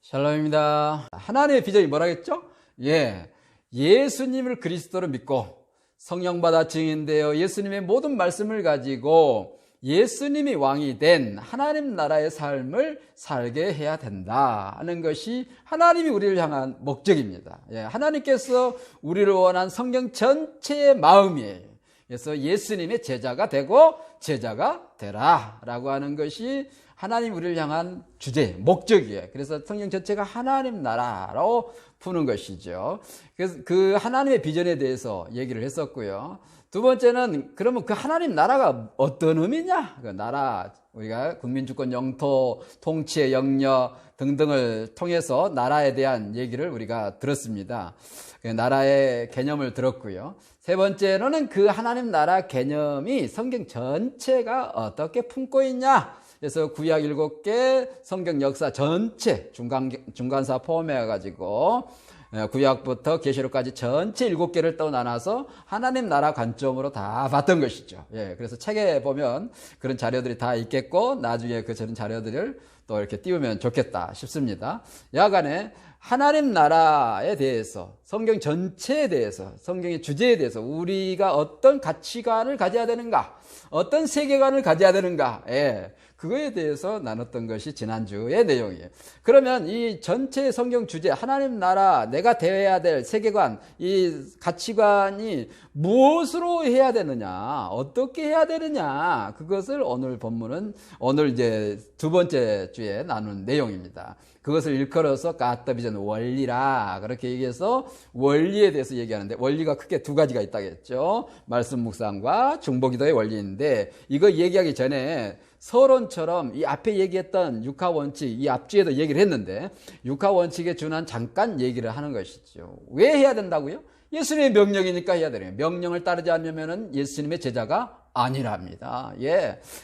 샬롬입니다. 하나님의 비전이 뭐라겠죠? 예수님을 그리스도로 믿고 성령받아 증인되어 예수님의 모든 말씀을 가지고 예수님이 왕이 된 하나님 나라의 삶을 살게 해야 된다 하는 것이 하나님이 우리를 향한 목적입니다. 하나님께서 우리를 원한 성경 전체의 마음이에요. 그래서 예수님의 제자가 되고 제자가 되라 라고 하는 것이 하나님 우리를 향한 주제, 목적이에요. 그래서 성경 전체가 하나님 나라로 푸는 것이죠. 그래서 그 하나님의 비전에 대해서 얘기를 했었고요. 두 번째는 그러면 그 하나님 나라가 어떤 의미냐? 그 나라, 우리가 국민주권, 영토, 통치의 영역 등등을 통해서 나라에 대한 얘기를 우리가 들었습니다. 나라의 개념을 들었고요. 세 번째로는 그 하나님 나라 개념이 성경 전체가 어떻게 품고 있냐? 그래서 구약 7개, 성경 역사 전체, 중간사 포함해가지고 구약부터 계시록까지 전체 7개를 또 나눠서 하나님 나라 관점으로 다 봤던 것이죠. 그래서 책에 보면 그런 자료들이 다 있겠고 나중에 그 저런 자료들을 또 이렇게 띄우면 좋겠다 싶습니다. 여하간에 하나님 나라에 대해서, 성경 전체에 대해서, 성경의 주제에 대해서 우리가 어떤 가치관을 가져야 되는가, 어떤 세계관을 가져야 되는가, 그거에 대해서 나눴던 것이 지난주의 내용이에요. 그러면 이 전체 성경 주제, 하나님 나라, 내가 되어야 될 세계관, 이 가치관이 무엇으로 해야 되느냐, 어떻게 해야 되느냐, 그것을 오늘 본문은, 오늘 이제 두 번째 주에 나눈 내용입니다. 그것을 일컬어서 갓더비전 원리라 그렇게 얘기해서 원리에 대해서 얘기하는데, 원리가 크게 두 가지가 있다겠죠. 말씀 묵상과 중보기도의 원리인데, 이거 얘기하기 전에 서론처럼 이 앞에 얘기했던 육하원칙, 이 앞주에도 얘기를 했는데 육하원칙에 준한 잠깐 얘기를 하는 것이죠. 왜 해야 된다고요? 예수님의 명령이니까 해야 되는 거예요. 명령을 따르지 않으면 예수님의 제자가 아니랍니다.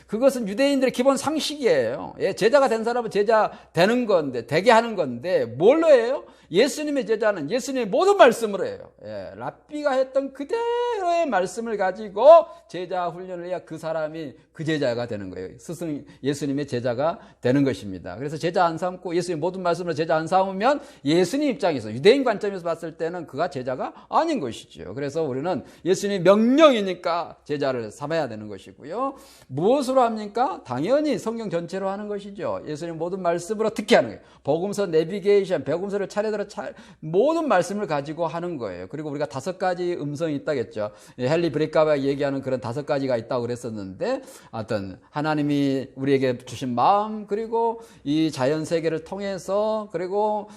그것은 유대인들의 기본 상식이에요. 제자가 된 사람은 제자 되는 건데, 되게 하는 건데, 뭘로 해요? 예수님의 제자는 예수님의 모든 말씀으로 해요. 랍비가 했던 그대로의 말씀을 가지고 제자 훈련을 해야 그 사람이 그 제자가 되는 거예요. 스승 예수님의 제자가 되는 것입니다. 그래서 제자 안 삼고 예수님의 모든 말씀으로 제자 안 삼으면 예수님 입장에서, 유대인 관점에서 봤을 때는 그가 제자가 아닌 것이죠. 그래서 우리는 예수님의 명령이니까 제자를 삼아야 되는 것이고요. 무엇으로 합니까? 당연히 성경 전체로 하는 것이죠. 예수님 모든 말씀으로 특히 하는 거예요. 복음서 내비게이션, 복음서를 차례대로 모든 말씀을 가지고 하는 거예요. 그리고 우리가 5가지 음성이 있다겠죠. 헨리 브레이크가 얘기하는 그런 5가지가 있다고 그랬었는데, 하여튼 하나님이 우리에게 주신 마음, 그리고 이 자연 세계를 통해서, 그리고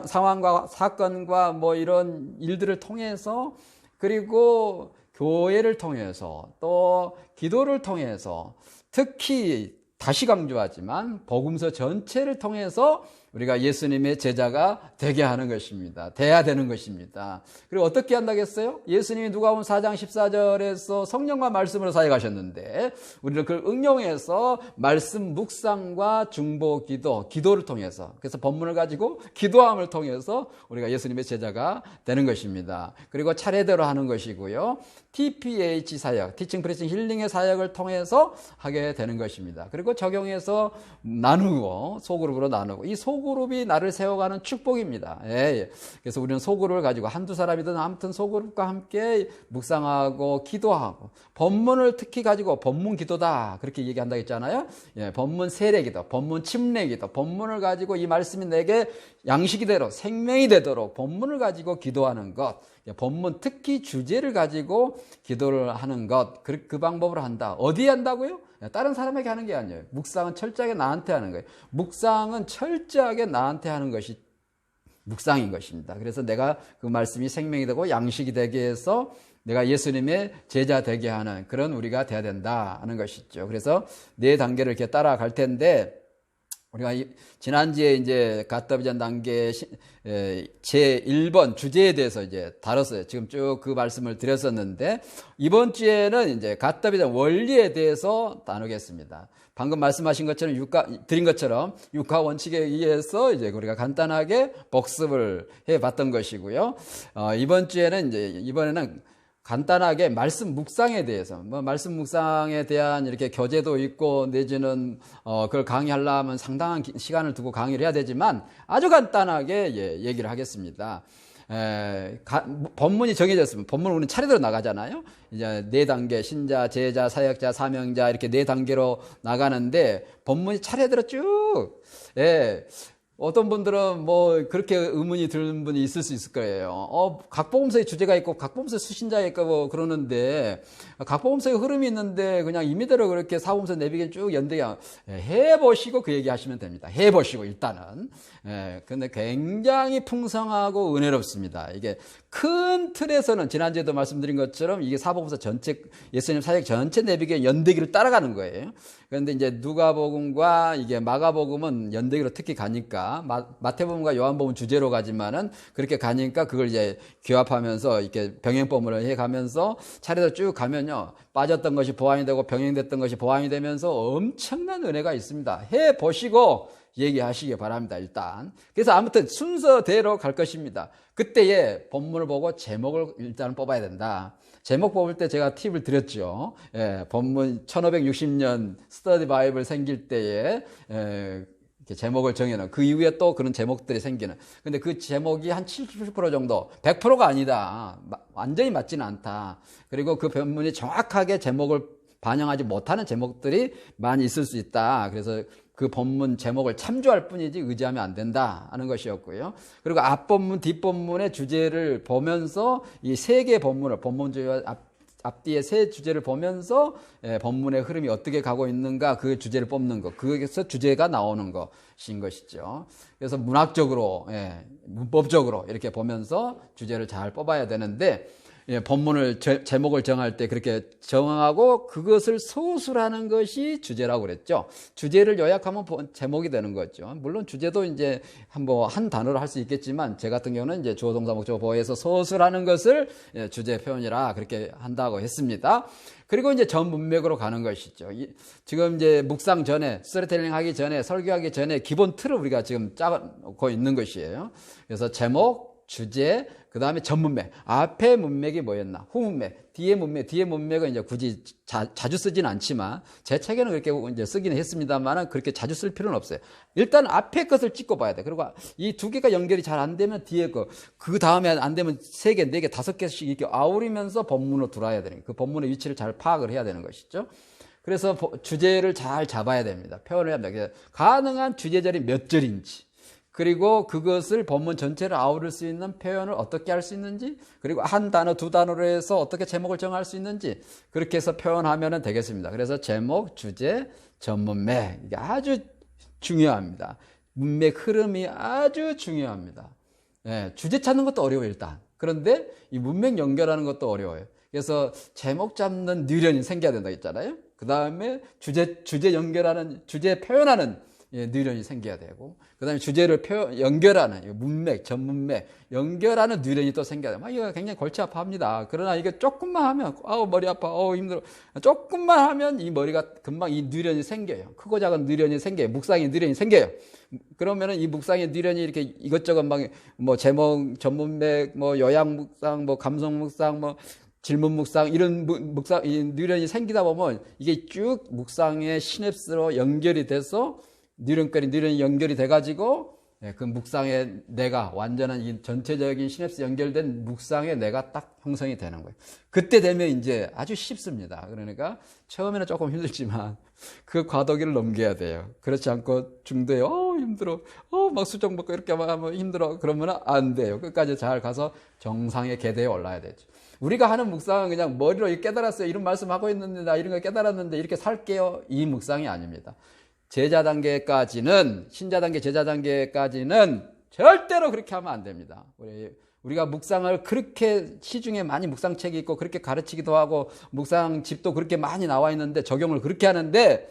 상황과 사건과 뭐 이런 일들을 통해서, 그리고 교회를 통해서, 또 기도를 통해서, 특히 다시 강조하지만 복음서 전체를 통해서 우리가 예수님의 제자가 되게 하는 것입니다. 돼야 되는 것입니다. 그리고 어떻게 한다겠어요? 예수님이 누가복음 4장 14절에서 성령과 말씀으로 사역하셨는데, 우리는 그걸 응용해서 말씀 묵상과 중보 기도를 통해서, 그래서 본문을 가지고 기도함을 통해서 우리가 예수님의 제자가 되는 것입니다. 그리고 차례대로 하는 것이고요. TPH 사역, 티칭 프리칭 힐링의 사역을 통해서 하게 되는 것입니다. 그리고 적용해서 나누고, 소그룹으로 나누고, 이 소그룹이 나를 세워가는 축복입니다. 그래서 우리는 소그룹을 가지고 한두 사람이든 아무튼 소그룹과 함께 묵상하고 기도하고, 본문을 특히 가지고 본문 기도다 그렇게 얘기한다 했잖아요. 본문 세례기도, 본문 침례기도, 본문을 가지고 이 말씀이 내게 양식이 되도록, 생명이 되도록 본문을 가지고 기도하는 것, 본문 특히 주제를 가지고 기도를 하는 것, 그 방법으로 한다. 어디에 한다고요? 다른 사람에게 하는 게 아니에요. 묵상은 철저하게 나한테 하는 거예요. 묵상은 철저하게 나한테 하는 것이 묵상인 것입니다. 그래서 내가 그 말씀이 생명이 되고 양식이 되게 해서 내가 예수님의 제자 되게 하는 그런 우리가 돼야 된다 하는 것이죠. 그래서 4단계를 이렇게 따라갈 텐데, 우리가 지난주에 이제 갓더비전 단계 제 1번 주제에 대해서 이제 다뤘어요. 지금 쭉 그 말씀을 드렸었는데, 이번 주에는 이제 갓더비전 원리에 대해서 나누겠습니다. 방금 말씀하신 것처럼 드린 것처럼 육하 원칙에 의해서 이제 우리가 간단하게 복습을 해 봤던 것이고요. 이번 주에는 이번에는 간단하게 말씀 묵상에 대해서, 말씀 묵상에 대한 이렇게 교재도 있고, 내지는, 그걸 강의하려면 상당한 시간을 두고 강의를 해야 되지만, 아주 간단하게, 얘기를 하겠습니다. 본문이 정해졌으면, 본문은 우리는 차례대로 나가잖아요? 이제 4단계, 신자, 제자, 사역자, 사명자, 이렇게 4단계로 나가는데, 본문이 차례대로 쭉, 어떤 분들은 뭐 그렇게 의문이 드는 분이 있을 수 있을 거예요. 각복음서의 주제가 있고 각복음서 수신자가 있고 그러는데 각복음서의 흐름이 있는데 그냥 임의대로 그렇게 사복음서 내비게 쭉 연대기 해보시고 그 얘기 하시면 됩니다. 해보시고 일단은. 근데 굉장히 풍성하고 은혜롭습니다. 이게 큰 틀에서는 지난주에도 말씀드린 것처럼 이게 사복음서 전체, 예수님 사역 전체 내비게 연대기를 따라가는 거예요. 그런데 이제 누가복음과 이게 마가복음은 연대기로 특히 가니까 마태복음과 요한복음 주제로 가지만은 그렇게 가니까 그걸 이제 규합하면서 이렇게 병행법문을 해 가면서 차례대로 쭉 가면요. 빠졌던 것이 보완이 되고 병행됐던 것이 보완이 되면서 엄청난 은혜가 있습니다. 해 보시고 얘기하시기 바랍니다, 일단. 그래서 아무튼 순서대로 갈 것입니다. 그때에 본문을 보고 제목을 일단 뽑아야 된다. 제목 뽑을 때 제가 팁을 드렸죠. 본문 1560년 스터디 바이블 생길 때에 이렇게 제목을 정해놓은 그 이후에 또 그런 제목들이 생기는. 근데 그 제목이 한 70% 정도, 100%가 아니다. 완전히 맞지는 않다. 그리고 그 본문이 정확하게 제목을 반영하지 못하는 제목들이 많이 있을 수 있다. 그래서 그 본문 제목을 참조할 뿐이지 의지하면 안 된다 하는 것이었고요. 그리고 앞본문, 뒷본문의 주제를 보면서 이 세 개의 본문을, 본문 주제와 앞뒤의 세 주제를 보면서 본문의 흐름이 어떻게 가고 있는가 그 주제를 뽑는 것, 거기서 주제가 나오는 것인 것이죠. 그래서 문학적으로, 문법적으로 이렇게 보면서 주제를 잘 뽑아야 되는데 본문을 제목을 정할 때 그렇게 정하고 그것을 서술하는 것이 주제라고 그랬죠. 주제를 요약하면 제목이 되는 거죠. 물론 주제도 이제 한 단어로 할 수 있겠지만 제 같은 경우는 이제 주어 동사 목적어 보호해서 서술하는 것을 주제 표현이라 그렇게 한다고 했습니다. 그리고 이제 전 문맥으로 가는 것이죠. 지금 이제 묵상 전에, 스토리텔링 하기 전에, 설교하기 전에 기본 틀을 우리가 지금 짜고 있는 것이에요. 그래서 제목, 주제, 그 다음에 전 문맥. 앞에 문맥이 뭐였나? 후 문맥. 뒤에 문맥은 이제 굳이 자주 쓰진 않지만, 제 책에는 그렇게 이제 쓰기는 했습니다만, 그렇게 자주 쓸 필요는 없어요. 일단 앞에 것을 찍고 봐야 돼. 그리고 이 두 개가 연결이 잘 안 되면 뒤에 거, 그 다음에 안 되면 3개, 4개, 5개씩 이렇게 아우리면서 본문으로 들어와야 되는 거예요. 그 본문의 위치를 잘 파악을 해야 되는 것이죠. 그래서 주제를 잘 잡아야 됩니다. 표현을 해야 됩니다. 가능한 주제절이 몇 절인지. 그리고 그것을 본문 전체를 아우를 수 있는 표현을 어떻게 할 수 있는지, 그리고 한 단어, 두 단어로 해서 어떻게 제목을 정할 수 있는지, 그렇게 해서 표현하면 되겠습니다. 그래서 제목, 주제, 전문맥. 이게 아주 중요합니다. 문맥 흐름이 아주 중요합니다. 주제 찾는 것도 어려워요, 일단. 그런데 이 문맥 연결하는 것도 어려워요. 그래서 제목 잡는 뉘련이 생겨야 된다 했잖아요. 그 다음에 주제 연결하는, 주제 표현하는 뉘련이 생겨야 되고, 그 다음에 주제를 연결하는, 문맥, 전문맥, 연결하는 뉘련이 또 생겨야 돼요. 이거 굉장히 골치 아파합니다. 그러나 이게 조금만 하면, 머리 아파, 힘들어. 조금만 하면 이 머리가 금방 이 뉘련이 생겨요. 크고 작은 뉘련이 생겨요. 묵상의 뉘련이 생겨요. 그러면은 이 묵상의 뉘련이 이렇게 이것저것 제목, 전문맥, 요약 묵상, 감성 묵상, 질문 묵상, 이런 묵상, 이 뉘련이 생기다 보면 이게 쭉 묵상의 시냅스로 연결이 돼서 뉘련이 연결이 돼가지고 그 묵상의 내가, 완전한 이 전체적인 시냅스 연결된 묵상의 내가 딱 형성이 되는 거예요. 그때 되면 이제 아주 쉽습니다. 그러니까 처음에는 조금 힘들지만 그 과도기를 넘겨야 돼요. 그렇지 않고 중도에 힘들어, 막 수정 먹고 이렇게 하면 힘들어, 그러면 안 돼요. 끝까지 잘 가서 정상의 계대에 올라야 되죠. 우리가 하는 묵상은 그냥 머리로 깨달았어요, 이런 말씀하고 있는데 나 이런 거 깨달았는데 이렇게 살게요, 이 묵상이 아닙니다. 제자 단계까지는, 신자 단계, 제자 단계까지는 절대로 그렇게 하면 안 됩니다. 우리가 묵상을 그렇게 시중에 많이 묵상책이 있고 그렇게 가르치기도 하고 묵상집도 그렇게 많이 나와 있는데 적용을 그렇게 하는데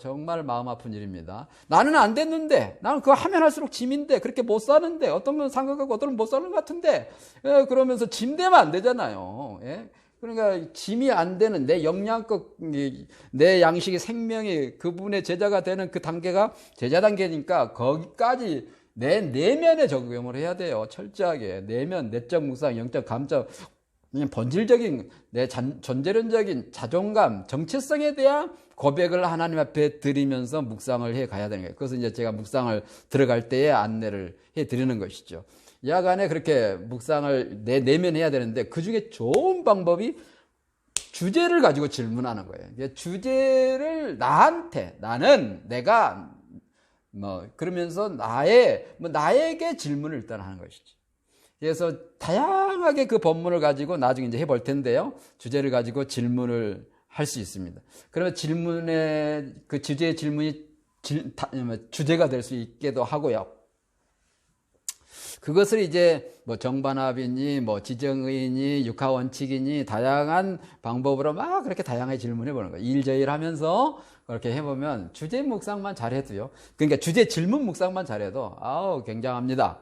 정말 마음 아픈 일입니다. 나는 안 됐는데, 나는 그거 하면 할수록 짐인데, 그렇게 못 사는데, 어떤 건 상관하고 어떤 건 못 사는 것 같은데, 그러면서 짐 되면 안 되잖아요. 그러니까 짐이 안 되는 내 영양껏, 내 양식이 생명이 그분의 제자가 되는 그 단계가 제자 단계니까 거기까지 내 내면에 적용을 해야 돼요. 철저하게. 내면, 내적 묵상, 영적 감정, 본질적인 내 존재론적인 자존감, 정체성에 대한 고백을 하나님 앞에 드리면서 묵상을 해 가야 되는 거예요. 그래서 이제 제가 묵상을 들어갈 때에 안내를 해 드리는 것이죠. 야간에 그렇게 묵상을 내면해야 되는데 그 중에 좋은 방법이 주제를 가지고 질문하는 거예요. 주제를 나한테, 나는, 내가, 그러면서 나에게 질문을 일단 하는 것이지. 그래서 다양하게 그 본문을 가지고 나중에 이제 해볼 텐데요. 주제를 가지고 질문을 할 수 있습니다. 그러면 그 주제의 질문이 주제가 될 수 있게도 하고요. 그것을 이제 정반합이니 지정의니 육하원칙이니 다양한 방법으로 막 그렇게 다양하게 질문해 보는 거예요. 일저일하면서 그렇게 해보면 주제 묵상만 잘해도요. 그러니까 주제 질문 묵상만 잘해도 굉장합니다.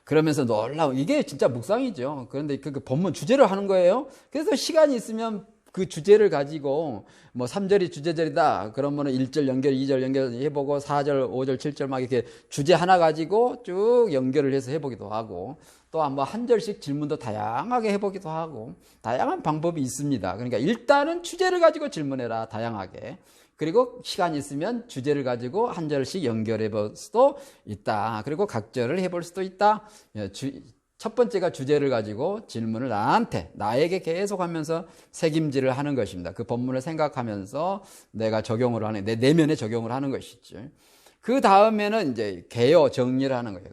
그러면서 놀라운 이게 진짜 묵상이죠. 그런데 그 본문 주제를 하는 거예요. 그래서 시간이 있으면 그 주제를 가지고 3절이 주제절이다. 그러면 1절 연결, 2절 연결 해보고 4절, 5절, 7절 막 이렇게 주제 하나 가지고 쭉 연결을 해서 해보기도 하고 또 한 절씩 질문도 다양하게 해보기도 하고 다양한 방법이 있습니다. 그러니까 일단은 주제를 가지고 질문해라. 다양하게. 그리고 시간이 있으면 주제를 가지고 한 절씩 연결해 볼 수도 있다. 그리고 각 절을 해볼 수도 있다. 첫 번째가 주제를 가지고 질문을 나에게 계속 하면서 책임질을 하는 것입니다. 그 본문을 생각하면서 내가 적용을 하는, 내 내면에 적용을 하는 것이죠. 그 다음에는 이제 개요, 정리를 하는 거예요.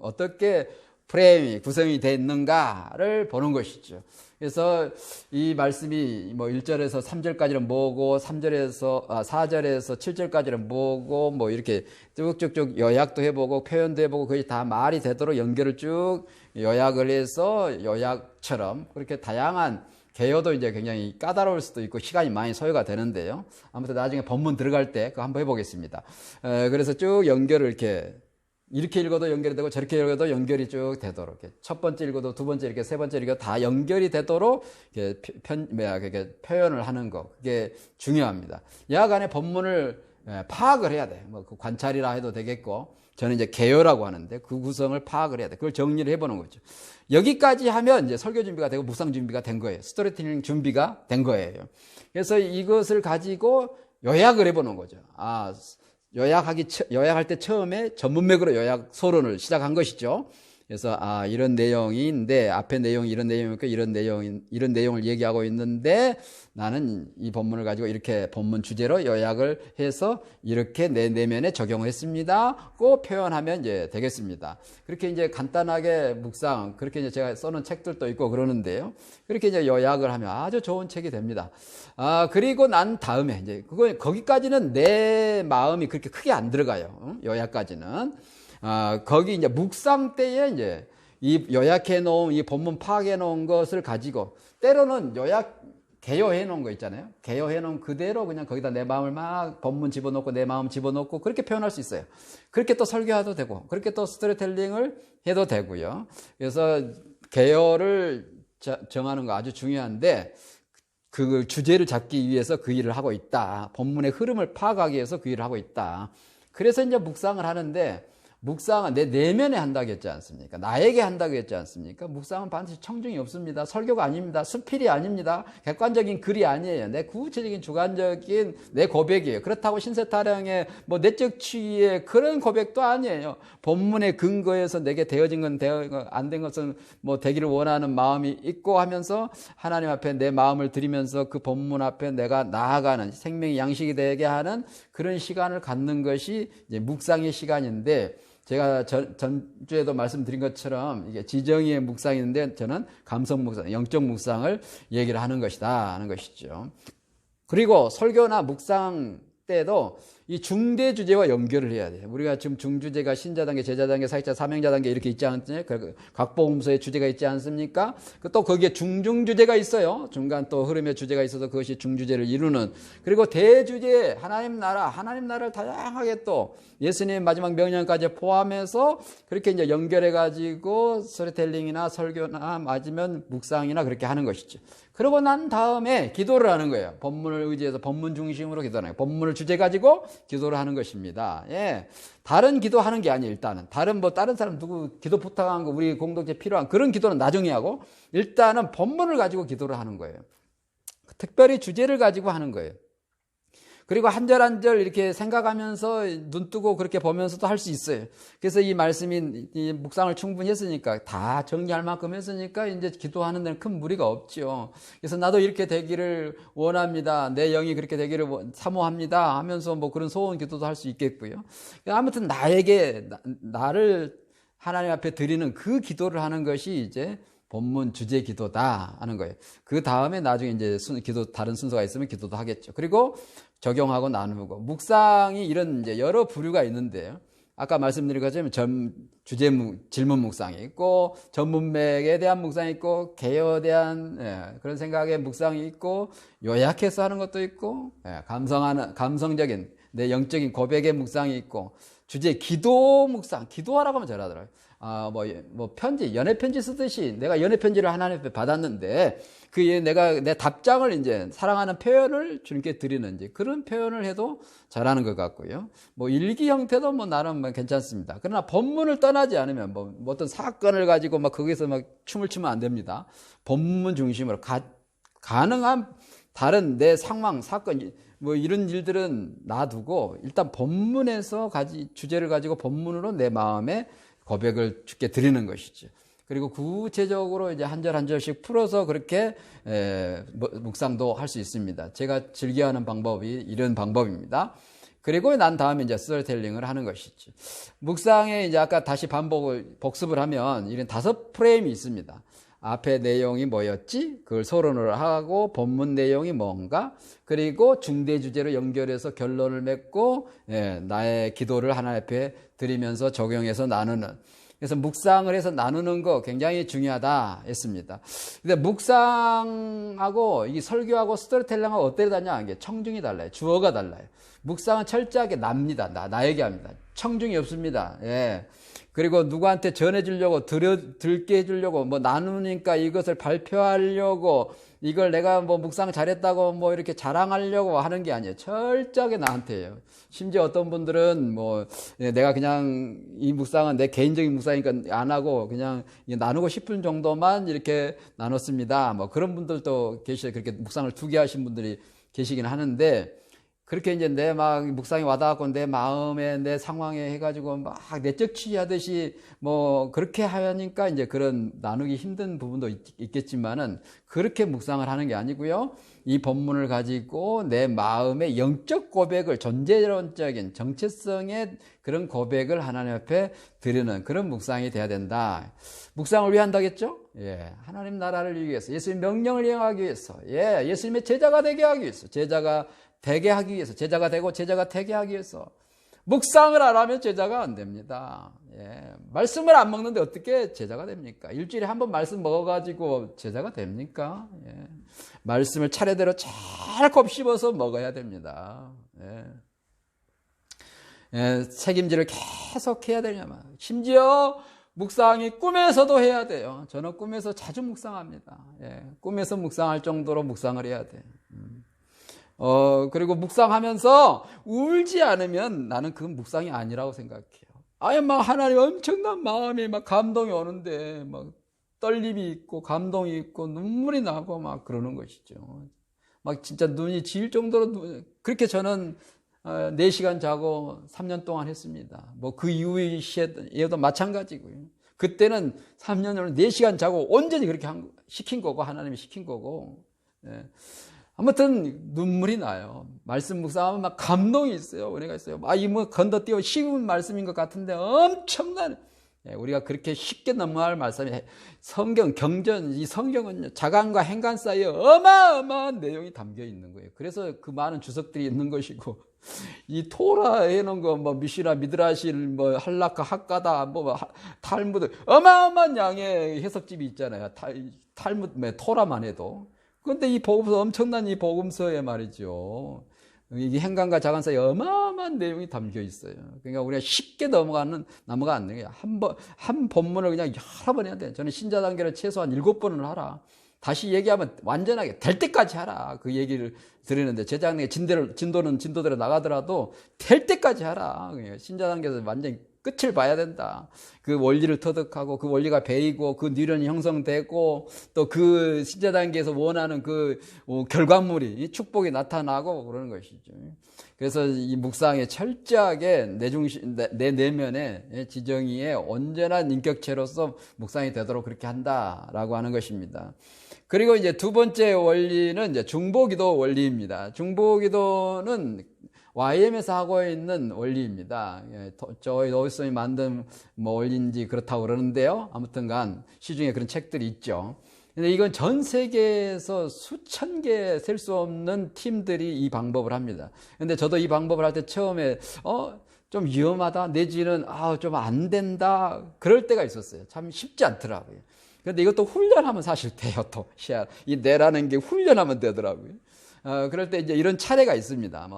어떻게 프레임이 구성이 됐는가를 보는 것이죠. 그래서 이 말씀이 1절에서 3절까지는 뭐고 4절에서 7절까지는 뭐고 이렇게 쭉쭉쭉 요약도 해보고 표현도 해보고 그게 다 말이 되도록 연결을 쭉 요약을 해서 요약처럼 그렇게 다양한 개요도 이제 굉장히 까다로울 수도 있고 시간이 많이 소요가 되는데요. 아무튼 나중에 본문 들어갈 때 그거 한번 해보겠습니다. 그래서 쭉 연결을 이렇게 읽어도 연결이 되고 저렇게 읽어도 연결이 쭉 되도록 첫 번째 읽어도 두 번째 읽고 세 번째 읽어도 다 연결이 되도록 표현을 하는 거 그게 중요합니다. 야간에 본문을 파악을 해야 돼. 그 관찰이라 해도 되겠고 저는 이제 개요라고 하는데 그 구성을 파악을 해야 돼. 그걸 정리를 해보는 거죠. 여기까지 하면 이제 설교 준비가 되고 묵상 준비가 된 거예요. 스토리텔링 준비가 된 그래서 이것을 가지고 요약을 해보는 거죠. 요약할 때 처음에 전문맥으로 요약 소론을 시작한 것이죠. 그래서 이런 내용인데 앞에 내용이 이런 내용이니까 이런 내용을 얘기하고 있는데 나는 이 본문을 가지고 이렇게 본문 주제로 요약을 해서 이렇게 내 내면에 적용했습니다. 고 표현하면 이제 되겠습니다. 그렇게 이제 간단하게 묵상 그렇게 이제 제가 써놓은 책들도 있고 그러는데요. 그렇게 이제 요약을 하면 아주 좋은 책이 됩니다. 그리고 난 다음에 이제 거기까지는 내 마음이 그렇게 크게 안 들어가요. 요약까지는. 거기 이제 묵상 때에 이제 이 요약해 놓은 이 본문 파악해 놓은 것을 가지고 때로는 개요해 놓은 거 있잖아요. 개요해 놓은 그대로 그냥 거기다 내 마음을 막 본문 집어넣고 내 마음 집어넣고 그렇게 표현할 수 있어요. 그렇게 또 설교해도 되고 그렇게 또 스토리텔링을 해도 되고요. 그래서 개요를 정하는 거 아주 중요한데 그 주제를 잡기 위해서 그 일을 하고 있다. 본문의 흐름을 파악하기 위해서 그 일을 하고 있다. 그래서 이제 묵상을 하는데 묵상은 내 내면에 한다고 했지 않습니까? 나에게 한다고 했지 않습니까? 묵상은 반드시 청중이 없습니다. 설교가 아닙니다. 수필이 아닙니다. 객관적인 글이 아니에요. 내 구체적인 주관적인 내 고백이에요. 그렇다고 신세타령의 내적 취의 그런 고백도 아니에요. 본문의 근거에서 내게 되어진 건 안 된 것은 되기를 원하는 마음이 있고 하면서 하나님 앞에 내 마음을 드리면서 그 본문 앞에 내가 나아가는 생명의 양식이 되게 하는 그런 시간을 갖는 것이 이제 묵상의 시간인데 제가 전주에도 말씀드린 것처럼 이게 지정의의 묵상인데 저는 감성 묵상, 영적 묵상을 얘기를 하는 것이다 하는 것이죠. 그리고 설교나 묵상 때도 이 중대 주제와 연결을 해야 돼요. 우리가 지금 중주제가 신자 단계, 제자 단계, 사역자, 사명자 단계 이렇게 있지 않습니까? 각복음서에 주제가 있지 않습니까? 또 거기에 중중 주제가 있어요. 중간 또 흐름의 주제가 있어서 그것이 중주제를 이루는. 그리고 대주제 하나님 나라를 다양하게 또 예수님의 마지막 명령까지 포함해서 그렇게 이제 연결해 가지고 스토리텔링이나 설교나 맞으면 묵상이나 그렇게 하는 것이죠. 그러고 난 다음에 기도를 하는 거예요. 본문을 의지해서 본문 중심으로 기도하는 거예요. 본문을 주제 가지고 기도를 하는 것입니다. 예. 다른 기도하는 게 아니에요. 일단은 다른 사람 누구 기도 부탁한 거 우리 공동체 필요한 그런 기도는 나중에 하고 일단은 본문을 가지고 기도를 하는 거예요. 특별히 주제를 가지고 하는 거예요. 그리고 한 절 한 절 이렇게 생각하면서 눈 뜨고 그렇게 보면서도 할 수 있어요. 그래서 이 말씀이 이 묵상을 충분히 했으니까 다 정리할 만큼 했으니까 이제 기도하는 데는 큰 무리가 없죠. 그래서 나도 이렇게 되기를 원합니다. 내 영이 그렇게 되기를 사모합니다 하면서 뭐 그런 소원 기도도 할 수 있겠고요. 아무튼 나를 하나님 앞에 드리는 그 기도를 하는 것이 이제 본문 주제 기도다 하는 거예요. 그 다음에 나중에 이제 다른 순서가 있으면 기도도 하겠죠. 그리고 적용하고 나누고 묵상이 이런 이제 여러 부류가 있는데요. 아까 말씀드린 것처럼 질문 묵상이 있고 전문맥에 대한 묵상이 있고 개요에 대한 그런 생각의 묵상이 있고 요약해서 하는 것도 있고 감성적인 내 영적인 고백의 묵상이 있고 주제 기도 묵상 기도하라고 하면 잘하더라고요. 편지, 연애 편지 쓰듯이 내가 연애 편지를 하나님 앞에 받았는데 내가 내 답장을 이제 사랑하는 표현을 주님께 드리는지 그런 표현을 해도 잘하는 것 같고요. 일기 형태도 나름 괜찮습니다. 그러나 본문을 떠나지 않으면 어떤 사건을 가지고 거기서 춤을 추면 안 됩니다. 본문 중심으로 가능한 다른 내 상황, 사건 이런 일들은 놔두고 일단 본문에서 주제를 가지고 본문으로 내 마음에 고백을 주께 드리는 것이죠. 그리고 구체적으로 이제 한 절 한 절씩 풀어서 그렇게 묵상도 할 수 있습니다. 제가 즐겨하는 방법이 이런 방법입니다. 그리고 난 다음에 이제 스토리텔링을 하는 것이죠. 묵상에 이제 아까 다시 복습을 하면 이런 5프레임이 있습니다. 앞에 내용이 뭐였지? 그걸 서론을 하고 본문 내용이 뭔가? 그리고 중대 주제로 연결해서 결론을 맺고 나의 기도를 하나님 앞에 드리면서 적용해서 나누는. 그래서 묵상을 해서 나누는 거 굉장히 중요하다 했습니다. 근데 묵상하고 이 설교하고 스토리텔링하고 어떻게 다르냐? 이게 청중이 달라요. 주어가 달라요. 묵상은 철저하게 납니다. 나에게 합니다. 청중이 없습니다. 예. 그리고 누구한테 전해주려고 들게 해주려고 나누니까 이것을 발표하려고 이걸 내가 묵상 잘했다고 이렇게 자랑하려고 하는 게 아니에요. 철저하게 나한테예요. 심지어 어떤 분들은 내가 그냥 이 묵상은 내 개인적인 묵상이니까 안 하고 그냥 나누고 싶은 정도만 이렇게 나눴습니다. 그런 분들도 계시죠. 그렇게 묵상을 2개 하신 분들이 계시긴 하는데 그렇게 이제 내 묵상이 와닿았고 내 마음에 내 상황에 해가지고 내적 취하듯이 그렇게 하니까 이제 그런 나누기 힘든 부분도 있겠지만은 그렇게 묵상을 하는 게 아니고요. 이 본문을 가지고 내 마음의 영적 고백을 존재론적인 정체성의 그런 고백을 하나님 앞에 드리는 그런 묵상이 돼야 된다. 묵상을 왜 한다겠죠? 예, 하나님 나라를 이루기 위해서, 예수님 명령을 이행하기 위해서, 예수님의 제자가 되게 하기 위해서, 제자가 되게 하기 위해서, 제자가 되고 제자가 되게 하기 위해서. 묵상을 안 하면 제자가 안 됩니다. 말씀을 안 먹는데 어떻게 제자가 됩니까? 일주일에 한 번 말씀 먹어가지고 제자가 됩니까? 말씀을 차례대로 잘 곱씹어서 먹어야 됩니다. 책임질을 계속 해야 되냐면, 심지어 묵상이 꿈에서도 해야 돼요. 저는 꿈에서 자주 묵상합니다. 꿈에서 묵상할 정도로 묵상을 해야 돼요. 그리고 묵상하면서 울지 않으면 나는 그 묵상이 아니라고 생각해요. 하나님 엄청난 마음에 감동이 오는데, 떨림이 있고, 감동이 있고, 눈물이 나고 그러는 것이죠. 진짜 눈이 지일 정도로, 그렇게 저는 4시간 자고 3년 동안 했습니다. 그 이후에도 마찬가지고요. 그때는 3년 전에 4시간 자고 온전히 그렇게 시킨 거고, 하나님이 시킨 거고, 아무튼 눈물이 나요. 말씀 묵상하면 감동이 있어요. 은혜가 있어요. 건너뛰어 쉬운 말씀인 것 같은데 엄청난, 우리가 그렇게 쉽게 넘어갈 말씀이 경전, 이 성경은 자간과 행간 사이에 어마어마한 내용이 담겨 있는 거예요. 그래서 그 많은 주석들이 있는 것이고, 이 토라 해놓은 거, 미시나 미드라실, 할라카, 학가다, 탈무드, 어마어마한 양의 해석집이 있잖아요. 탈무드, 토라만 해도. 그런데 이 복음서, 엄청난 이 복음서에 말이죠. 이게 행간과 자간 사이에 어마어마한 내용이 담겨 있어요. 그러니까 우리가 쉽게 넘어가 안 되는 거예요. 한 본문을 그냥 여러 번 해야 돼요. 저는 신자 단계를 최소한 7번을 하라. 다시 얘기하면 완전하게 될 때까지 하라. 그 얘기를 드리는데 제자단계 진도는 진도대로 나가더라도 될 때까지 하라. 신자 단계에서 완전히 끝을 봐야 된다. 그 원리를 터득하고 그 원리가 배이고 그 뉘련이 형성되고 또 그 신자 단계에서 원하는 그 결과물이 축복이 나타나고 그러는 것이죠. 그래서 이 묵상에 철저하게 내 내면의 지정의에 온전한 인격체로서 묵상이 되도록 그렇게 한다라고 하는 것입니다. 그리고 이제 두 번째 원리는 이제 중보기도 원리입니다. 중보기도는 YM에서 하고 있는 원리입니다. 저희 노이슨이 만든 원리인지 그렇다고 그러는데요. 아무튼간 시중에 그런 책들이 있죠. 근데 이건 전 세계에서 수천 개 셀 수 없는 팀들이 이 방법을 합니다. 근데 저도 이 방법을 할 때 처음에 좀 위험하다 내지는 좀 안 된다 그럴 때가 있었어요. 참 쉽지 않더라고요. 근데 이것도 훈련하면 사실 돼요. 또 이 뇌라는 게 훈련하면 되더라고요. 그럴 때 이제 이런 차례가 있습니다.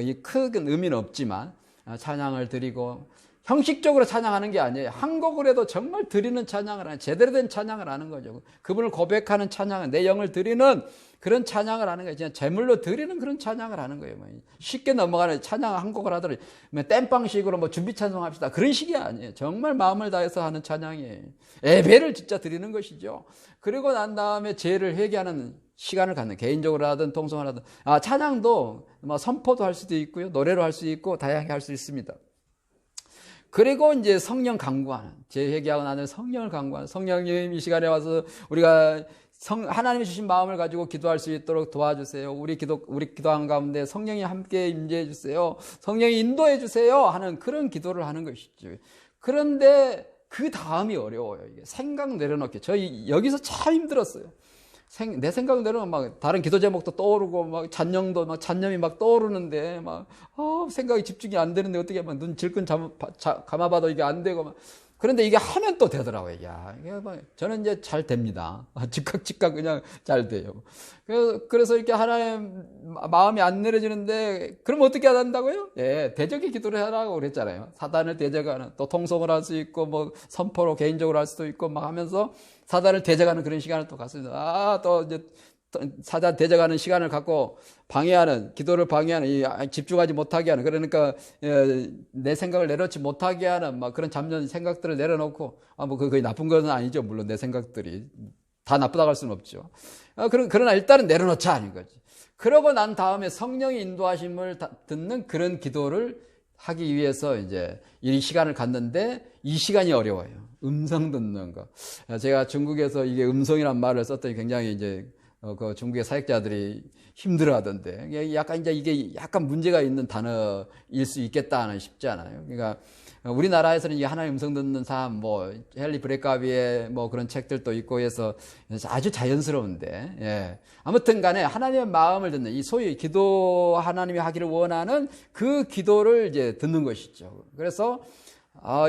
이 큰 의미는 없지만 찬양을 드리고 형식적으로 찬양하는 게 아니에요. 한 곡을 해도 정말 드리는 찬양을 하는, 제대로 된 찬양을 하는 거죠. 그분을 고백하는 찬양을, 내 영을 드리는 그런 찬양을 하는 거예요. 그냥 제물로 드리는 그런 찬양을 하는 거예요. 쉽게 넘어가는 찬양 한 곡을 하더라도 땜빵식으로 준비 찬송합시다. 그런 식이 아니에요. 정말 마음을 다해서 하는 찬양이에요. 예배를 진짜 드리는 것이죠. 그리고 난 다음에 죄를 회개하는 시간을 갖는, 개인적으로 하든 통성을 하든, 찬양도 선포도 할 수도 있고요, 노래로 할 수 있고 다양하게 할 수 있습니다. 그리고 이제 성령 강구하는, 재회개하고 나는 성령을 강구하는, 성령님 이 시간에 와서 우리가 하나님이 주신 마음을 가지고 기도할 수 있도록 도와주세요. 우리 기도하는 가운데 성령이 함께 임재해 주세요. 성령이 인도해 주세요. 하는 그런 기도를 하는 것이죠. 그런데 그 다음이 어려워요. 이게 생각 내려놓기. 저희 여기서 참 힘들었어요. 내 생각대로는 다른 기도 제목도 떠오르고 잔념도 잔념이 떠오르는데 생각이 집중이 안 되는데 어떻게 눈 질끈 감아봐도 이게 안 되고 그런데 이게 하면 또 되더라고요. 이게 저는 이제 잘 됩니다. 즉각 그냥 잘 돼요. 그래서 이렇게 하나님 마음이 안 내려지는데 그럼 어떻게 해야 한다고요? 대적의 기도를 하라고 그랬잖아요. 사단을 대적하는, 또 통성을 할 수 있고 선포로 개인적으로 할 수도 있고 하면서 사단을 대적하는 그런 시간을 또 갖습니다. 또 이제 사단 대적하는 시간을 갖고 방해하는, 기도를 방해하는, 집중하지 못하게 하는, 그러니까 내 생각을 내려놓지 못하게 하는 그런 잡념 생각들을 내려놓고 그게 나쁜 건 아니죠. 물론 내 생각들이 다 나쁘다고 할 수는 없죠. 그러나 일단은 내려놓자 하는 거지. 그러고 난 다음에 성령의 인도하심을 듣는 그런 기도를 하기 위해서 이제 이 시간을 갖는데 이 시간이 어려워요. 음성 듣는 거. 제가 중국에서 이게 음성이란 말을 썼더니 굉장히 이제 그 중국의 사역자들이 힘들어 하던데, 이게 약간 문제가 있는 단어일 수 있겠다는 싶지 않아요. 그러니까 우리나라에서는 이게 하나님 음성 듣는 삶, 헨리 브레카비의 그런 책들도 있고 해서 아주 자연스러운데, 아무튼 간에 하나님의 마음을 듣는, 이 소위 기도 하나님이 하기를 원하는 그 기도를 이제 듣는 것이죠. 그래서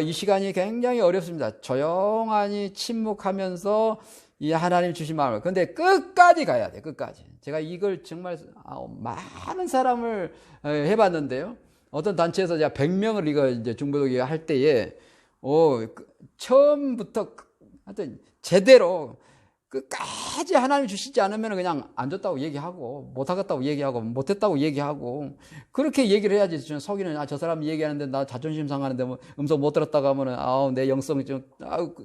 이 시간이 굉장히 어렵습니다. 조용하니 침묵하면서 이 하나님 주신 마음을. 근데 끝까지 가야 돼, 끝까지. 제가 이걸 정말 많은 사람을 해봤는데요. 어떤 단체에서 제가 100명을 이거 이제 중보독이 할 때에, 처음부터 하여튼 제대로 끝까지 하나님 주시지 않으면 그냥 안 줬다고 얘기하고, 못하겠다고 얘기하고, 못했다고 얘기하고, 그렇게 얘기를 해야지. 저는 속이는, 저 사람 얘기하는데 나 자존심 상하는데 음성 못 들었다고 하면은, 내 영성이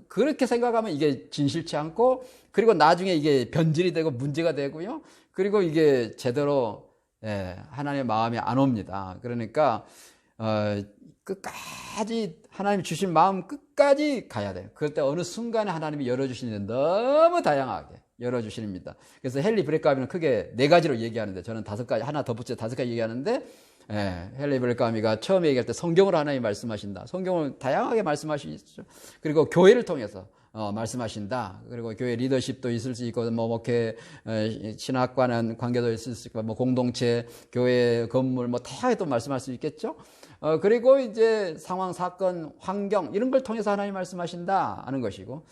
그렇게 생각하면 이게 진실치 않고, 그리고 나중에 이게 변질이 되고 문제가 되고요. 그리고 이게 제대로, 하나님의 마음이 안 옵니다. 그러니까, 끝까지 하나님이 주신 마음 끝까지 가야 돼요. 그럴 때 어느 순간에 하나님이 열어주시는데 너무 다양하게 열어주십니다. 그래서 헨리 브레카미는 크게 4가지로 얘기하는데, 저는 5가지, 하나 더 붙여 5가지 얘기하는데, 헨리 브레카미가 처음에 얘기할 때 성경으로 하나님이 말씀하신다. 성경을 다양하게 말씀하시죠. 그리고 교회를 통해서 말씀하신다. 그리고 교회 리더십도 있을 수 있고, 목회, 신학과는 관계도 있을 수 있고, 공동체, 교회 건물, 다양하게 또 말씀할 수 있겠죠. 그리고 이제 상황, 사건, 환경 이런 걸 통해서 하나님 말씀하신다 하는 것이고,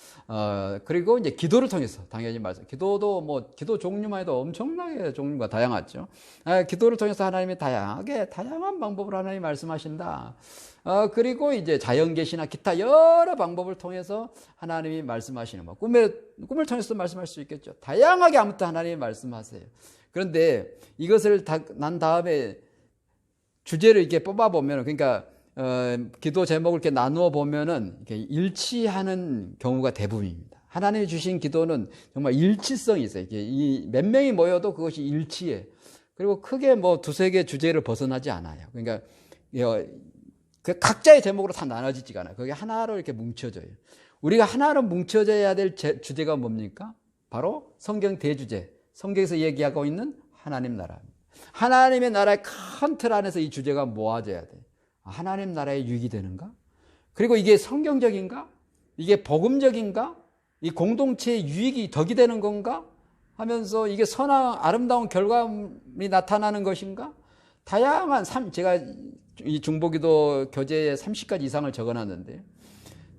그리고 이제 기도를 통해서 당연히 기도도 뭐 기도 종류만 해도 엄청나게 종류가 다양하죠. 기도를 통해서 하나님이 다양한 방법으로 하나님 말씀하신다. 그리고 이제 자연계시나 기타 여러 방법을 통해서 하나님이 말씀하시는 거. 꿈을 통해서 말씀할 수 있겠죠. 다양하게 아무튼 하나님이 말씀하세요. 그런데 이것을 난 다음에 주제를 이렇게 뽑아보면, 그러니까, 기도 제목을 이렇게 나누어 보면은 이렇게 일치하는 경우가 대부분입니다. 하나님이 주신 기도는 정말 일치성이 있어요. 이게 몇 명이 모여도 그것이 일치해. 그리고 크게 뭐 두세 개 주제를 벗어나지 않아요. 그러니까, 그 각자의 제목으로 다 나눠지지가 않아요. 그게 하나로 이렇게 뭉쳐져요. 우리가 하나로 뭉쳐져야 될 주제가 뭡니까? 바로 성경 대주제. 성경에서 얘기하고 있는 하나님 나라입니다. 하나님의 나라의 큰 틀 안에서 이 주제가 모아져야 돼. 하나님 나라의 유익이 되는가? 그리고 이게 성경적인가? 이게 복음적인가? 이 공동체의 유익이 덕이 되는 건가? 하면서 이게 선한 아름다운 결과물이 나타나는 것인가? 다양한 제가 이 중보기도 교재에 30가지 이상을 적어놨는데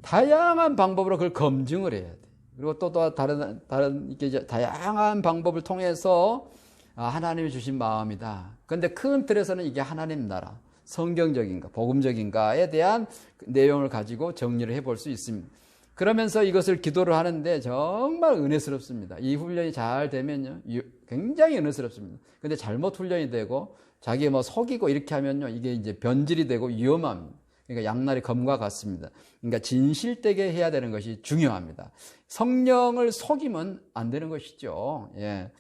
다양한 방법으로 그걸 검증을 해야 돼. 그리고 또 다른 이렇게 다양한 방법을 통해서 하나님이 주신 마음이다. 그런데 큰 틀에서는 이게 하나님 나라, 성경적인가, 복음적인가에 대한 내용을 가지고 정리를 해볼 수 있습니다. 그러면서 이것을 기도를 하는데 정말 은혜스럽습니다. 이 훈련이 잘 되면요, 굉장히 은혜스럽습니다. 근데 잘못 훈련이 되고 자기 뭐 속이고 이렇게 하면요, 이게 이제 변질이 되고 위험합니다. 그러니까 양날의 검과 같습니다. 그러니까 진실되게 해야 되는 것이 중요합니다. 성령을 속이면 안 되는 것이죠. 예.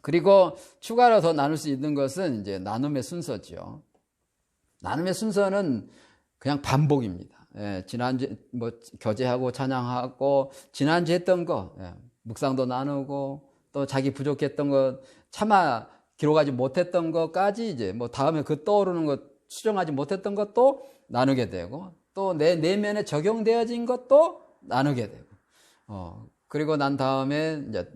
그리고 추가로 더 나눌 수 있는 것은 이제 나눔의 순서죠. 나눔의 순서는 그냥 반복입니다. 예, 지난주 뭐 교제하고 찬양하고 지난주 했던 거, 묵상도 나누고 또 자기 부족했던 거 차마 기록하지 못했던 것까지 이제 뭐 다음에 그 떠오르는 것 수정하지 못했던 것도 나누게 되고 또 내 내면에 적용되어진 것도 나누게 되고 그리고 난 다음에 이제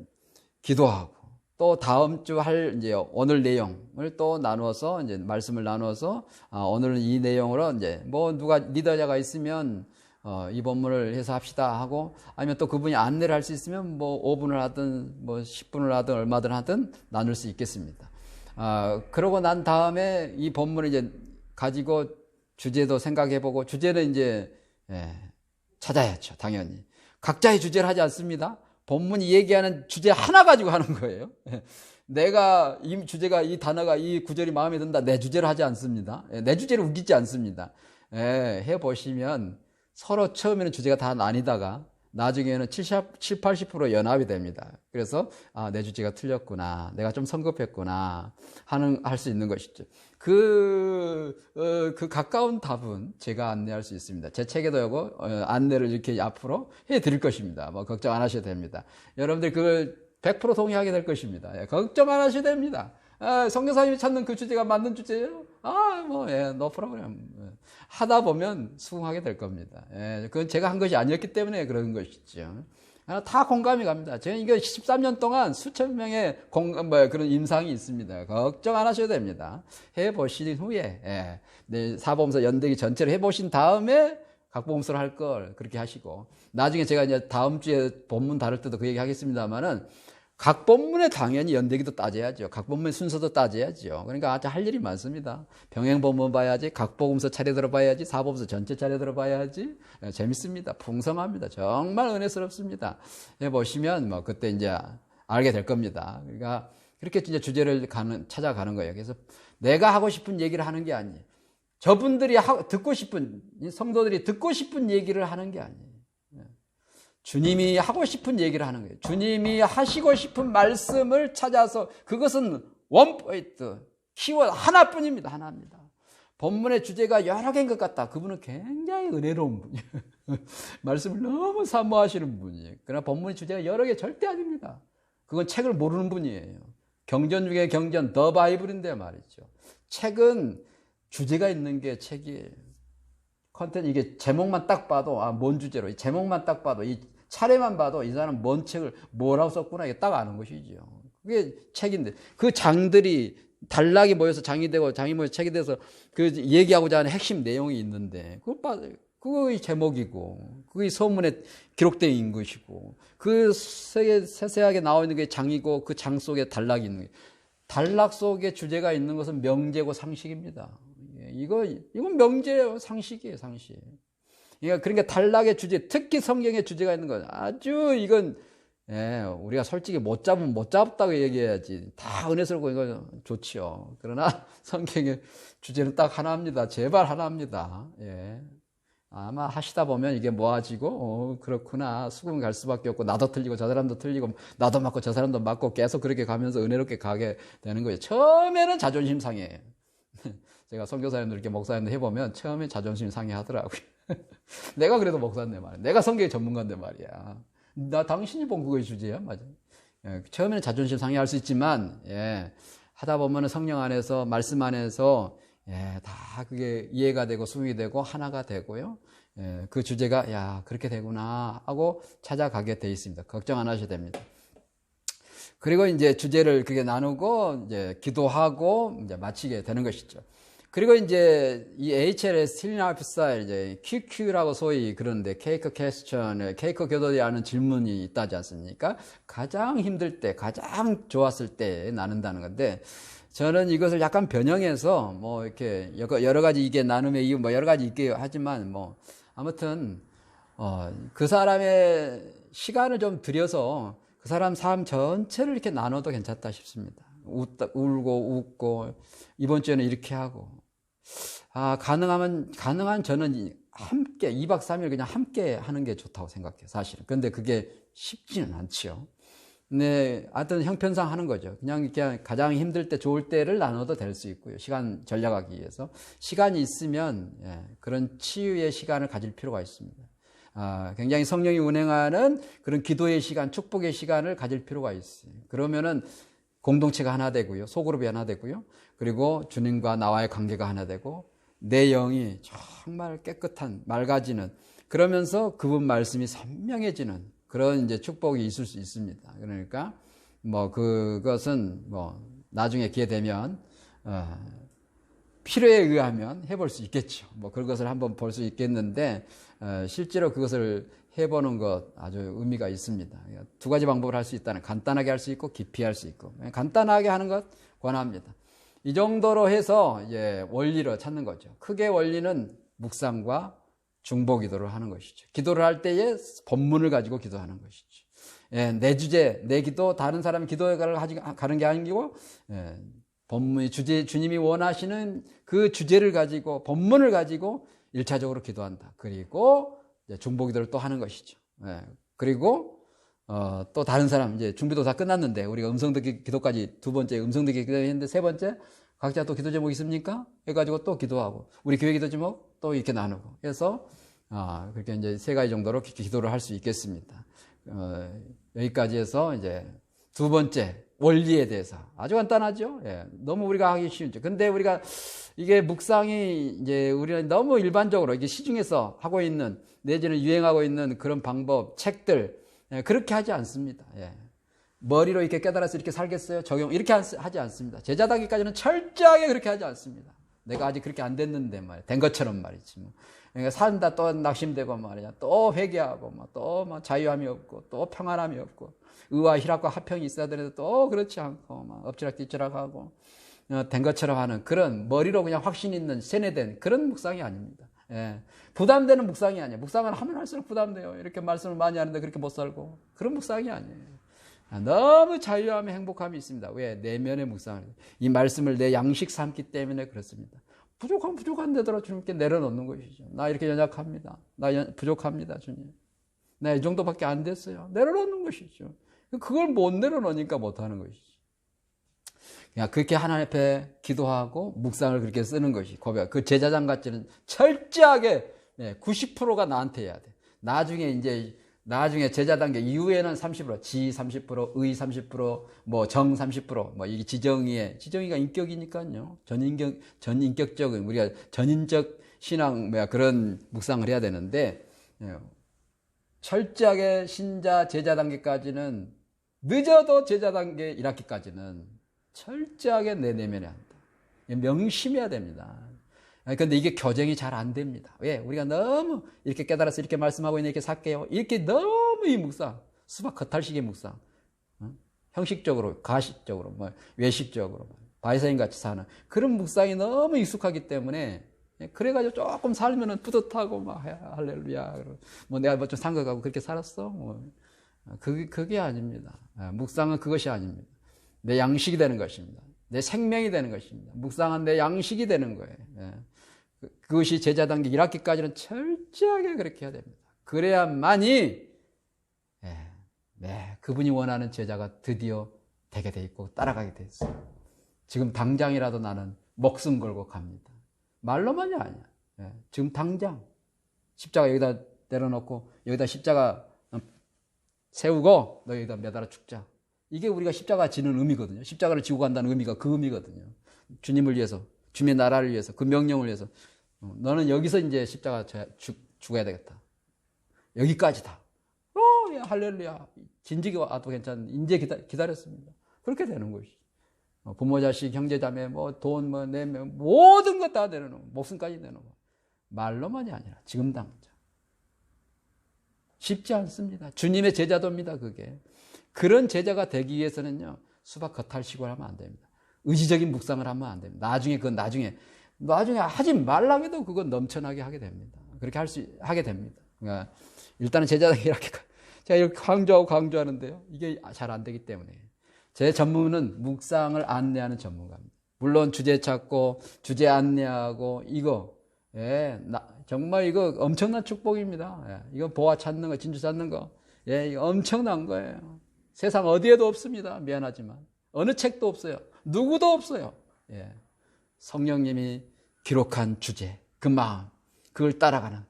기도하고 또 다음 주 이제 오늘 내용을 또 나누어서 이제 말씀을 나누어서 오늘은 이 내용으로 이제 뭐 누가 리더자가 있으면 이 본문을 해서 합시다 하고 아니면 또 그분이 안내를 할 수 있으면 뭐 5분을 하든 뭐 10분을 하든 얼마든 하든 나눌 수 있겠습니다. 그러고 난 다음에 이 본문을 이제 가지고 주제도 생각해보고 주제는 이제 찾아야죠. 당연히 각자의 주제를 하지 않습니다. 본문이 얘기하는 주제 하나 가지고 하는 거예요. 내가 이 주제가 이 단어가 이 구절이 마음에 든다 내 주제를 하지 않습니다. 내 주제를 우기지 않습니다. 해보시면 서로 처음에는 주제가 다 나뉘다가 나중에는 70, 80% 연합이 됩니다. 그래서 내 주제가 틀렸구나, 내가 좀 성급했구나 할 수 있는 것이죠. 그 가까운 답은 제가 안내할 수 있습니다. 제 책에도 이거 안내를 이렇게 앞으로 해드릴 것입니다. 뭐 걱정 안 하셔도 됩니다. 여러분들 그걸 100% 동의하게 될 것입니다. 걱정 안 하셔도 됩니다. 성경사님이 찾는 그 주제가 맞는 주제예요? no problem. 하다 보면 수긍하게 될 겁니다. 그건 제가 한 것이 아니었기 때문에 그런 것이죠. 다 공감이 갑니다. 제가 이거 13년 동안 수천 명의 그런 임상이 있습니다. 걱정 안 하셔도 됩니다. 해보신 후에, 사보험서 연대기 전체를 해보신 다음에 각보험서를 할 걸 그렇게 하시고, 나중에 제가 이제 다음 주에 본문 다룰 때도 그 얘기 하겠습니다만은, 각 본문에 당연히 연대기도 따져야죠. 각 본문의 순서도 따져야죠. 그러니까 아주 할 일이 많습니다. 병행본문 봐야지, 각복음서 차례 들어봐야지, 사복음서 전체 차례 들어봐야지. 재밌습니다. 풍성합니다. 정말 은혜스럽습니다. 해보시면 뭐 그때 이제 알게 될 겁니다. 그러니까 그렇게 이제 주제를 찾아가는 거예요. 그래서 내가 하고 싶은 얘기를 하는 게 아니에요. 저분들이 듣고 싶은, 성도들이 듣고 싶은 얘기를 하는 게 아니에요. 주님이 하고 싶은 얘기를 하는 거예요. 주님이 하시고 싶은 말씀을 찾아서, 그것은 원포인트, 키워드 하나뿐입니다. 하나입니다. 본문의 주제가 여러 개인 것 같다. 그분은 굉장히 은혜로운 분이에요. 말씀을 너무 사모하시는 분이에요. 그러나 본문의 주제가 여러 개 절대 아닙니다. 그건 책을 모르는 분이에요. 경전 중에 경전, 더 바이블인데 말이죠. 책은 주제가 있는 게 책이에요. 컨텐츠, 이게 제목만 딱 봐도, 뭔 주제로, 이 제목만 딱 봐도, 이 차례만 봐도 이 사람 뭔 책을 뭐라고 썼구나, 이게 딱 아는 것이죠. 그게 책인데, 그 장들이 단락이 모여서 장이 되고 장이 모여서 책이 돼서 그 얘기하고자 하는 핵심 내용이 있는데 그거의 제목이고 그게 서문에 기록된 것이고 그 세세하게 나와 있는 게 장이고 그 장 속에 단락이 있는 거예요. 단락 속에 주제가 있는 것은 명제고 상식입니다. 이건 명제예요. 상식이에요. 상식. 그러니까 단락의 주제, 특히 성경의 주제가 있는 건 아주 이건 우리가 솔직히 못 잡으면 못 잡았다고 얘기해야지. 다 은혜스럽고 이거 좋지요. 그러나 성경의 주제는 딱 하나입니다. 제발 하나입니다. 아마 하시다 보면 이게 모아지고 그렇구나. 수긍 갈 수밖에 없고 나도 틀리고 저 사람도 틀리고 나도 맞고 저 사람도 맞고 계속 그렇게 가면서 은혜롭게 가게 되는 거예요. 처음에는 자존심 상해요. 제가 선교사님들 이렇게 목사님들 해보면 처음에 자존심 상해하더라고요. 내가 그래도 목사인데 말이야. 내가 성경의 전문가인데 말이야. 나 당신이 본 그거의 주제야. 맞아. 처음에는 자존심 상해할 수 있지만 하다 보면 성령 안에서 말씀 안에서 다 그게 이해가 되고 수긍이 되고 하나가 되고요. 그 주제가 그렇게 되구나 하고 찾아가게 돼 있습니다. 걱정 안 하셔도 됩니다. 그리고 이제 주제를 그렇게 나누고 이제 기도하고 이제 마치게 되는 것이죠. 그리고 이제 이 HLS 힐링 라이프 스타일 이제 QQ라고 소위 그런데 케이크 퀘스천, 케이크 교도에 하는 질문이 있다지 않습니까? 가장 힘들 때, 가장 좋았을 때 나눈다는 건데 저는 이것을 약간 변형해서 뭐 이렇게 여러 가지 이게 나눔의 이유 뭐 여러 가지 있게 하지만 뭐 아무튼 그 사람의 시간을 좀 들여서 그 사람 삶 전체를 이렇게 나눠도 괜찮다 싶습니다. 울고 웃고 이번 주에는 이렇게 하고 가능한 저는 함께 2박 3일 그냥 함께 하는 게 좋다고 생각해요. 사실은. 그런데 그게 쉽지는 않지요. 네, 하여튼 형편상 하는 거죠. 그냥 이렇게 가장 힘들 때 좋을 때를 나눠도 될 수 있고요. 시간 전략하기 위해서. 시간이 있으면 그런 치유의 시간을 가질 필요가 있습니다. 굉장히 성령이 운행하는 그런 기도의 시간, 축복의 시간을 가질 필요가 있어요. 그러면은 공동체가 하나 되고요. 소그룹이 하나 되고요. 그리고 주님과 나와의 관계가 하나 되고 내 영이 정말 깨끗한 맑아지는 그러면서 그분 말씀이 선명해지는 그런 이제 축복이 있을 수 있습니다. 그러니까 뭐 그것은 뭐 나중에 기회 되면 필요에 의하면 해볼 수 있겠죠. 뭐 그것을 한번 볼 수 있겠는데 실제로 그것을 해보는 것 아주 의미가 있습니다. 두 가지 방법을 할 수 있다는 간단하게 할 수 있고 깊이 할 수 있고 간단하게 하는 것 권합니다. 이 정도로 해서 이제 원리를 찾는 거죠. 크게 원리는 묵상과 중보기도를 하는 것이죠. 기도를 할 때에 본문을 가지고 기도하는 것이죠. 내 주제, 내 기도, 다른 사람의 기도에 가는 게 아니고 본문의 주제, 주님이 원하시는 그 주제를 가지고 본문을 가지고 1차적으로 기도한다. 그리고 중보기도를 또 하는 것이죠. 그리고 또 다른 사람 이제 준비도 다 끝났는데 우리가 음성듣기 기도까지 두 번째 음성듣기 기도했는데 세 번째 각자 또 기도 제목 있습니까? 해가지고 또 기도하고 우리 교회 기도 제목 또 이렇게 나누고 해서 그렇게 이제 세 가지 정도로 기도를 할 수 있겠습니다. 여기까지 해서 이제 두 번째 원리에 대해서 아주 간단하죠. 너무 우리가 하기 쉬운죠. 근데 우리가 이게 묵상이 이제 우리는 너무 일반적으로 이게 시중에서 하고 있는 내지는 유행하고 있는 그런 방법, 책들 그렇게 하지 않습니다. 머리로 이렇게 깨달아서 이렇게 살겠어요? 적용 이렇게 하지 않습니다. 제자다기까지는 철저하게 그렇게 하지 않습니다. 내가 아직 그렇게 안 됐는데 말이야. 된 것처럼 말이지. 뭐. 그러니까 산다 또 낙심되고 말이야. 또 회개하고 또 자유함이 없고 또 평안함이 없고 의와 희락과 화평이 있어야 되는데 또 그렇지 않고 막 엎치락뒤치락하고 된 것처럼 하는 그런 머리로 그냥 확신 있는 세뇌된 그런 묵상이 아닙니다. 부담되는 묵상이 아니에요. 묵상을 하면 할수록 부담돼요. 이렇게 말씀을 많이 하는데 그렇게 못 살고 그런 묵상이 아니에요. 너무 자유함에 행복함이 있습니다. 왜? 내면의 묵상을. 이 말씀을 내 양식 삼기 때문에 그렇습니다. 부족한 데더러 주님께 내려놓는 것이죠. 나 이렇게 연약합니다. 나 부족합니다, 주님. 나 이 정도밖에 안 됐어요. 내려놓는 것이죠. 그걸 못 내려놓으니까 못하는 것이죠. 그냥 그렇게 하나님 앞에 기도하고 묵상을 그렇게 쓰는 것이 고백. 그 제사장 같지는 철저하게 90%가 나한테 해야 돼. 나중에 제자 단계 이후에는 30%, 지 30%, 의 30%, 뭐 정 30%, 뭐 이게 지정의가 인격이니까요. 전인격적인 우리가 전인적 신앙 그런 묵상을 해야 되는데 철저하게 신자 제자 단계까지는 늦어도 제자 단계 1학기까지는 철저하게 내 내면에 한다. 명심해야 됩니다. 그런데 이게 교정이 잘 안 됩니다. 왜? 우리가 너무 이렇게 깨달아서 이렇게 말씀하고 있는 이렇게 살게요. 이렇게 너무 이 묵상, 수박 겉핥기식의 묵상, 형식적으로, 가식적으로, 외식적으로, 바리새인 같이 사는 그런 묵상이 너무 익숙하기 때문에 그래가지고 조금 살면은 뿌듯하고 막 할렐루야, 내가 뭐 좀 상각하고 그렇게 살았어. 그게 아닙니다. 묵상은 그것이 아닙니다. 내 양식이 되는 것입니다. 내 생명이 되는 것입니다. 묵상은 내 양식이 되는 거예요. 그것이 제자 단계 1학기까지는 철저하게 그렇게 해야 됩니다. 그래야만이 그분이 원하는 제자가 드디어 되게 돼 있고 따라가게 돼 있어요. 지금 당장이라도 나는 목숨 걸고 갑니다. 말로만이 아니야. 지금 당장 십자가 여기다 내려놓고 여기다 십자가 세우고 너 여기다 매달아 죽자. 이게 우리가 십자가 지는 의미거든요. 십자가를 지고 간다는 의미가 그 의미거든요. 주님을 위해서, 주님의 나라를 위해서, 그 명령을 위해서 너는 여기서 이제 십자가 죽어야 되겠다. 여기까지다. 야, 할렐루야. 진즉이 와도 괜찮은데 이제 기다렸습니다. 그렇게 되는 것이죠. 부모, 자식, 형제, 자매, 돈, 내면 모든 것 다 내려놓고 목숨까지 내놓고 말로만이 아니라 지금 당장. 쉽지 않습니다. 주님의 제자도입니다. 그게. 그런 제자가 되기 위해서는요, 수박 겉핥기식을 하면 안 됩니다. 의지적인 묵상을 하면 안 됩니다. 나중에 하지 말라고 해도 그건 넘쳐나게 하게 됩니다. 그렇게 하게 됩니다. 그러니까 일단은 제자들이 제가 이렇게 강조하는데요. 이게 잘 안 되기 때문에. 제 전문은 묵상을 안내하는 전문가입니다. 물론 주제 찾고, 주제 안내하고, 정말 이거 엄청난 축복입니다. 이거 보아 찾는 거, 진주 찾는 거. 이거 엄청난 거예요. 세상 어디에도 없습니다. 미안하지만. 어느 책도 없어요. 누구도 없어요. 성령님이 기록한 주제, 그 마음, 그걸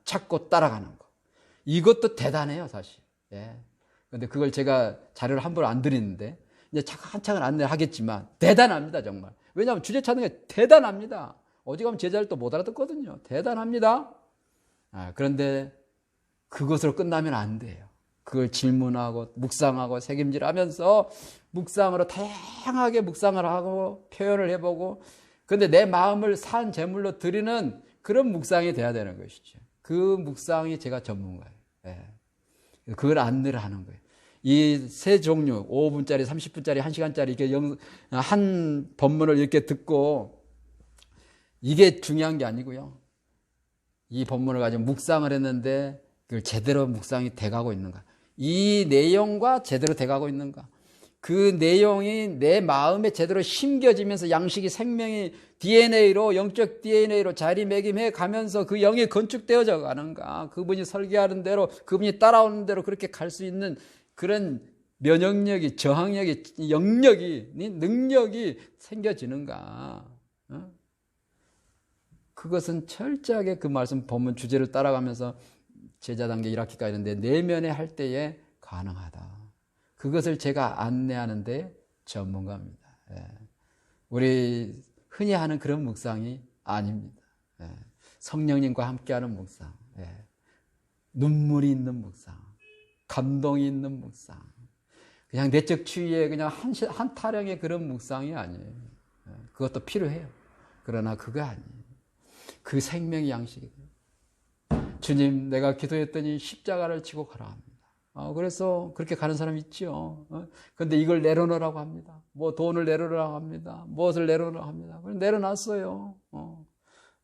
찾고 따라가는 거. 이것도 대단해요, 사실. 근데 그걸 제가 자료를 함부로 안 드리는데, 이제 차근차근 안내하겠지만, 대단합니다, 정말. 왜냐하면 주제 찾는 게 대단합니다. 어디 가면 제자를 또 못 알아듣거든요. 대단합니다. 그런데 그것으로 끝나면 안 돼요. 그걸 질문하고 묵상하고 책임질하면서 묵상으로 다양하게 묵상을 하고 표현을 해보고, 그런데 내 마음을 산 제물로 드리는 그런 묵상이 돼야 되는 것이죠. 그 묵상이 제가 전문가예요. 그걸 안내를 하는 거예요. 이 세 종류, 5분짜리, 30분짜리, 1시간짜리 이렇게 한 법문을 이렇게 듣고, 이게 중요한 게 아니고요. 이 법문을 가지고 묵상을 했는데 그걸 제대로 묵상이 돼가고 있는가, 이 내용과 제대로 돼가고 있는가, 그 내용이 내 마음에 제대로 심겨지면서 양식이 생명이 DNA로, 영적 DNA로 자리매김해 가면서 그 영이 건축되어져 가는가, 그분이 설계하는 대로, 그분이 따라오는 대로 그렇게 갈 수 있는 그런 면역력이, 저항력이, 영력이, 능력이 생겨지는가. 그것은 철저하게 그 말씀 본문 주제를 따라가면서 제자 단계 1학기까지 있는데 내면에 할 때에 가능하다. 그것을 제가 안내하는데 전문가입니다. 우리 흔히 하는 그런 묵상이 아닙니다. 성령님과 함께하는 묵상, 눈물이 있는 묵상, 감동이 있는 묵상, 그냥 내적 추위에 그냥 한 타령의 그런 묵상이 아니에요. 그것도 필요해요. 그러나 그거 아니에요. 그 생명의 양식이 돼요. 주님, 내가 기도했더니 십자가를 지고 가라 합니다. 그래서 그렇게 가는 사람 있죠. 그런데 이걸 내려놓으라고 합니다. 돈을 내려놓으라고 합니다. 무엇을 내려놓으라고 합니다. 내려놨어요.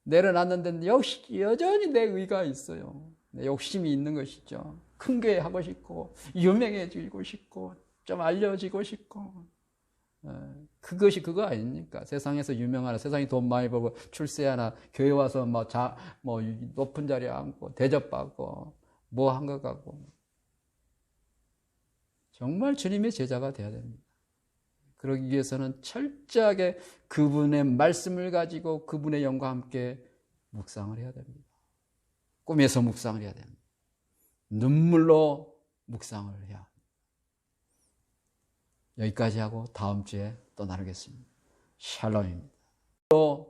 내려놨는데 역시 여전히 내 의가 있어요. 내 욕심이 있는 것이죠. 큰 게 하고 싶고, 유명해지고 싶고, 좀 알려지고 싶고. 그것이 그거 아닙니까? 세상에서 유명하나, 세상에 돈 많이 벌고, 출세하나, 교회 와서 높은 자리에 앉고, 대접받고, 한 것 같고. 정말 주님의 제자가 되어야 됩니다. 그러기 위해서는 철저하게 그분의 말씀을 가지고 그분의 영과 함께 묵상을 해야 됩니다. 꿈에서 묵상을 해야 됩니다. 눈물로 묵상을 해야 합니다. 여기까지 하고 다음 주에 또 나누겠습니다. 샬롬입니다. 또